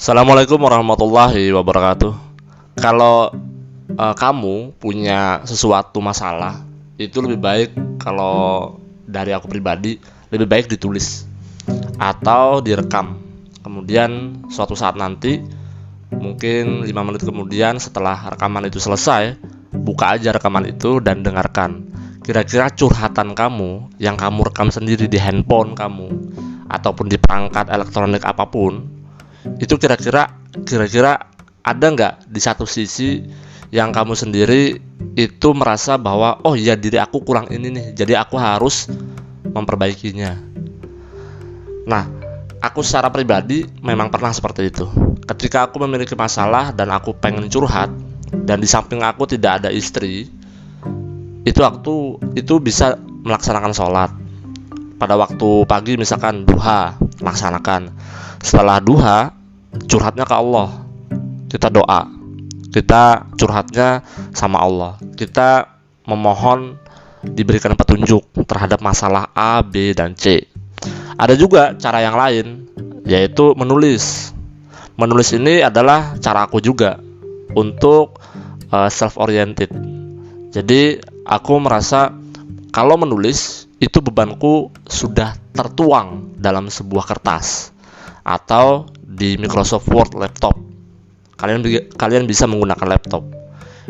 Assalamualaikum warahmatullahi wabarakatuh. Kalau kamu punya sesuatu masalah, itu lebih baik kalau dari aku pribadi lebih baik ditulis atau direkam. Kemudian suatu saat nanti, mungkin 5 menit kemudian setelah rekaman itu selesai, buka aja rekaman itu dan dengarkan. Kira-kira curhatan kamu yang kamu rekam sendiri di handphone kamu ataupun di perangkat elektronik apapun, itu kira-kira ada nggak di satu sisi yang kamu sendiri itu merasa bahwa oh iya, diri aku kurang ini nih, jadi aku harus memperbaikinya. Nah, aku secara pribadi memang pernah seperti itu. Ketika aku memiliki masalah dan aku pengen curhat, dan di samping aku tidak ada istri, itu bisa melaksanakan sholat. Pada waktu pagi misalkan duha, laksanakan. Setelah duha, curhatnya ke Allah. Kita doa, kita curhatnya sama Allah, kita memohon diberikan petunjuk terhadap masalah A, B, dan C. Ada juga cara yang lain, yaitu menulis. Menulis ini adalah cara aku juga untuk self-oriented. Jadi aku merasa kalau menulis itu bebanku sudah tertuang dalam sebuah kertas atau di Microsoft Word laptop. Kalian bisa menggunakan laptop.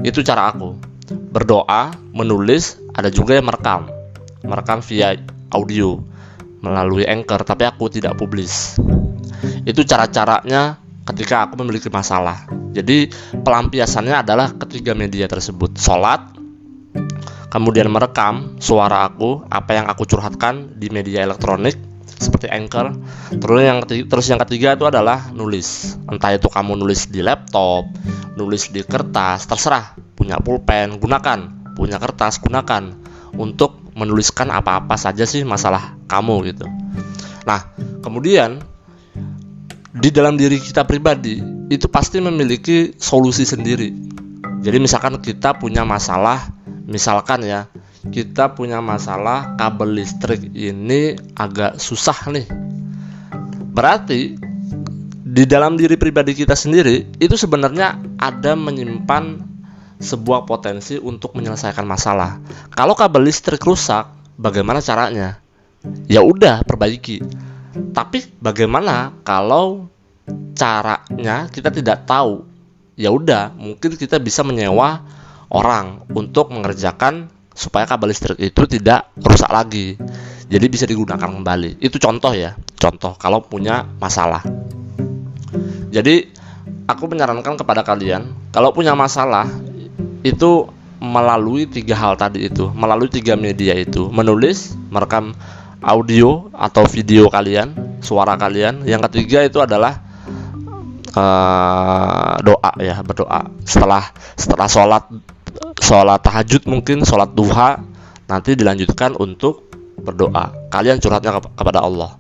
Itu cara aku. Berdoa, menulis, ada juga yang merekam via audio melalui Anchor, tapi aku tidak publish. Itu cara-caranya ketika aku memiliki masalah. Jadi pelampiasannya adalah ketiga media tersebut: sholat, kemudian merekam suara aku, apa yang aku curhatkan di media elektronik seperti Anchor. Terus yang ketiga itu adalah nulis. Entah itu kamu nulis di laptop, nulis di kertas, terserah. Punya pulpen, gunakan. Punya kertas, gunakan untuk menuliskan apa-apa saja sih masalah kamu gitu. Nah, kemudian di dalam diri kita pribadi itu pasti memiliki solusi sendiri. Jadi misalkan kita punya masalah, kita punya masalah kabel listrik ini agak susah nih. Berarti di dalam diri pribadi kita sendiri itu sebenarnya ada menyimpan sebuah potensi untuk menyelesaikan masalah. Kalau kabel listrik rusak, bagaimana caranya? Ya udah, perbaiki. Tapi bagaimana kalau caranya kita tidak tahu? Ya udah, mungkin kita bisa menyewa orang untuk mengerjakan supaya kabel listrik itu tidak rusak lagi, jadi bisa digunakan kembali. Itu contoh kalau punya masalah. Jadi aku menyarankan kepada kalian, kalau punya masalah itu melalui 3 hal tadi itu, melalui 3 media itu: menulis, merekam audio atau video kalian, suara kalian. Yang ketiga itu adalah doa, berdoa setelah sholat tahajud, mungkin sholat duha, nanti dilanjutkan untuk berdoa. Kalian curhatnya kepada Allah.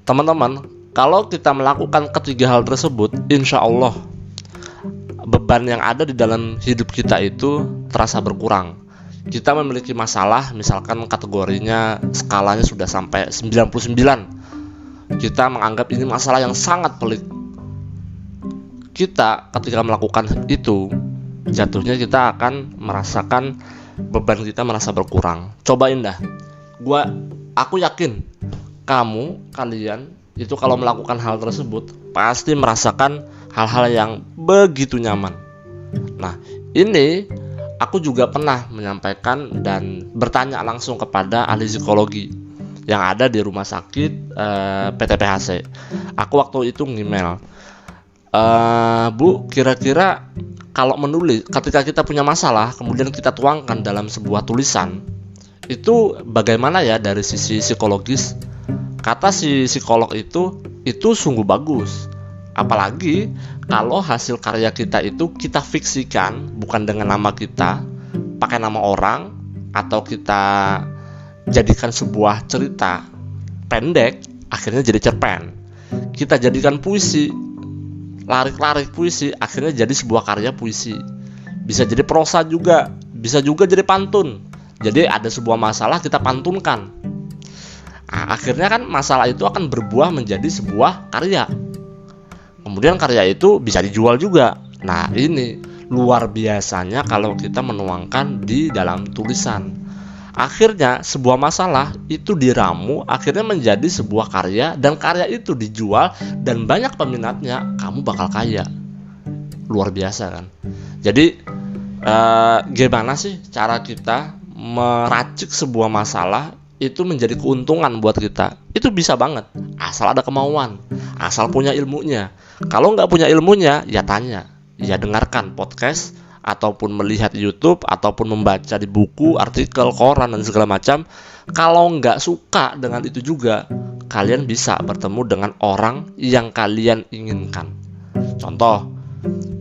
Teman-teman, kalau kita melakukan ketiga hal tersebut, insya Allah beban yang ada di dalam hidup kita itu terasa berkurang. Kita memiliki masalah, misalkan kategorinya, skalanya sudah sampai 99. Kita menganggap ini masalah yang sangat pelik. Kita ketika melakukan itu, jatuhnya kita akan merasakan beban kita merasa berkurang. Cobain dah. Aku yakin kalian itu kalau melakukan hal tersebut pasti merasakan hal-hal yang begitu nyaman. Nah, ini aku juga pernah menyampaikan dan bertanya langsung kepada ahli psikologi yang ada di rumah sakit PTPHC. Aku waktu itu ngemail, Bu, kira-kira kalau menulis, ketika kita punya masalah kemudian kita tuangkan dalam sebuah tulisan, itu bagaimana ya dari sisi psikologis? Kata si psikolog itu sungguh bagus. Apalagi kalau hasil karya kita itu kita fiksikan, bukan dengan nama kita, pakai nama orang, atau kita jadikan sebuah cerita pendek, akhirnya jadi cerpen. Kita jadikan puisi, larik-larik puisi, akhirnya jadi sebuah karya puisi. Bisa jadi prosa juga, bisa juga jadi pantun. Jadi ada sebuah masalah kita pantunkan. Nah, akhirnya kan masalah itu akan berbuah menjadi sebuah karya. Kemudian karya itu bisa dijual juga. Nah, ini luar biasanya kalau kita menuangkan di dalam tulisan. Akhirnya sebuah masalah itu diramu, akhirnya menjadi sebuah karya, dan karya itu dijual dan banyak peminatnya, kamu bakal kaya. Luar biasa kan. Jadi gimana sih cara kita meracik sebuah masalah itu menjadi keuntungan buat kita? Itu bisa banget, asal ada kemauan, asal punya ilmunya. Kalau nggak punya ilmunya, ya tanya, ya dengarkan podcast, ataupun melihat YouTube, ataupun membaca di buku, artikel, koran, dan segala macam. Kalau nggak suka dengan itu juga, kalian bisa bertemu dengan orang yang kalian inginkan. Contoh,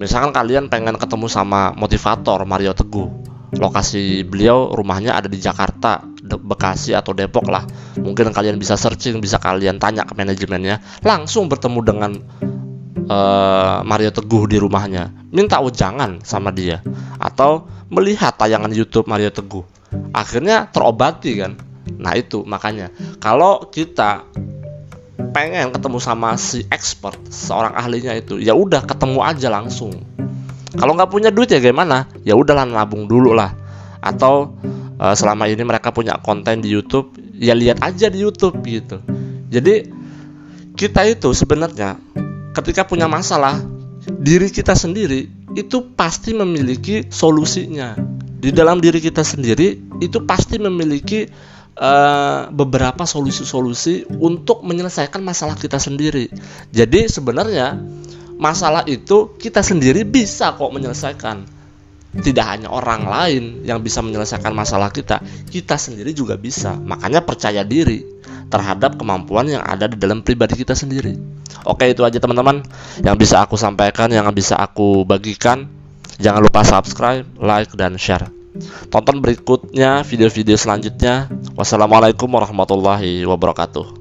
misalkan kalian pengen ketemu sama motivator Mario Teguh. Lokasi beliau, rumahnya ada di Jakarta, Bekasi atau Depok lah. Mungkin kalian bisa searching, bisa kalian tanya ke manajemennya, langsung bertemu dengan Mario Teguh di rumahnya, minta ujangan sama dia, atau melihat tayangan YouTube Mario Teguh, akhirnya terobati kan. Nah itu makanya kalau kita pengen ketemu sama si expert, seorang ahlinya itu, ya udah ketemu aja langsung. Kalau nggak punya duit ya gimana? Ya udahlah, nabung dulu lah. Atau selama ini mereka punya konten di YouTube, ya lihat aja di YouTube gitu. Jadi kita itu sebenarnya ketika punya masalah, diri kita sendiri itu pasti memiliki solusinya. Di dalam diri kita sendiri itu pasti memiliki beberapa solusi-solusi untuk menyelesaikan masalah kita sendiri. Jadi sebenarnya masalah itu kita sendiri bisa kok menyelesaikan. Tidak hanya orang lain yang bisa menyelesaikan masalah kita, kita sendiri juga bisa. Makanya percaya diri terhadap kemampuan yang ada di dalam pribadi kita sendiri. Oke, itu aja teman-teman yang bisa aku sampaikan, yang bisa aku bagikan. Jangan lupa subscribe, like, dan share. Tonton berikutnya video-video selanjutnya. Wassalamualaikum warahmatullahi wabarakatuh.